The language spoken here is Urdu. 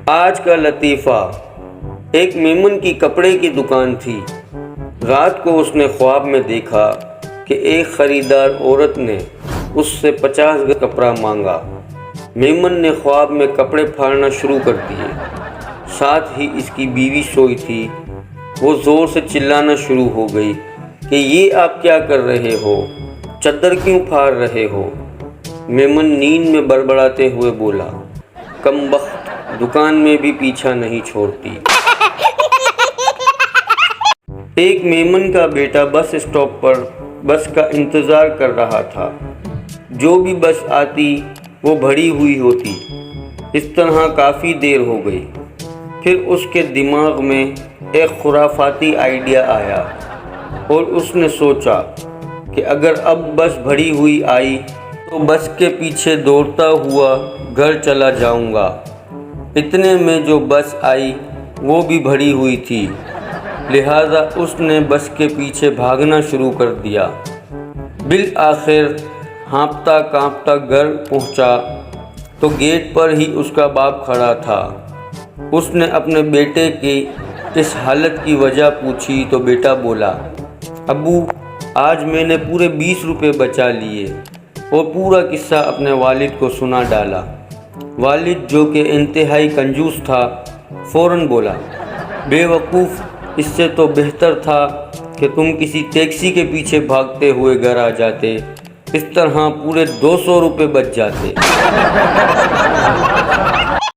آج کا لطیفہ۔ ایک میمن کی کپڑے کی دکان تھی۔ رات کو اس نے خواب میں دیکھا کہ ایک خریدار عورت نے اس سے 50 گز کپڑا مانگا۔ میمن نے خواب میں کپڑے پھاڑنا شروع کر دیے۔ ساتھ ہی اس کی بیوی سوئی تھی۔ وہ زور سے چلانا شروع ہو گئی کہ یہ آپ کیا کر رہے ہو؟ چادر کیوں پھاڑ رہے ہو؟ میمن نیند میں بڑبڑاتے ہوئے بولا، کم بخت، دکان میں بھی پیچھا نہیں چھوڑتی۔ ایک میمن کا بیٹا بس اسٹاپ پر بس کا انتظار کر رہا تھا۔ جو بھی بس آتی وہ بھری ہوئی ہوتی۔ اس طرح کافی دیر ہو گئی۔ پھر اس کے دماغ میں ایک خرافاتی آئیڈیا آیا اور اس نے سوچا کہ اگر اب بس بھری ہوئی آئی تو بس کے پیچھے دوڑتا ہوا گھر چلا جاؤں گا۔ اتنے میں جو بس آئی وہ بھی بھری ہوئی تھی، لہذا اس نے بس کے پیچھے بھاگنا شروع کر دیا۔ بالآخر ہانپتا کانپتا گھر پہنچا تو گیٹ پر ہی اس کا باپ کھڑا تھا۔ اس نے اپنے بیٹے کی اس حالت کی وجہ پوچھی تو بیٹا بولا، ابو، آج میں نے پورے 20 روپے بچا لیے، اور پورا قصہ اپنے والد کو سنا ڈالا۔ والد، جو کہ انتہائی کنجوس تھا، فوراً بولا، بے وقوف، اس سے تو بہتر تھا کہ تم کسی ٹیکسی کے پیچھے بھاگتے ہوئے گھر آ جاتے، اس طرح پورے 200 روپے بچ جاتے۔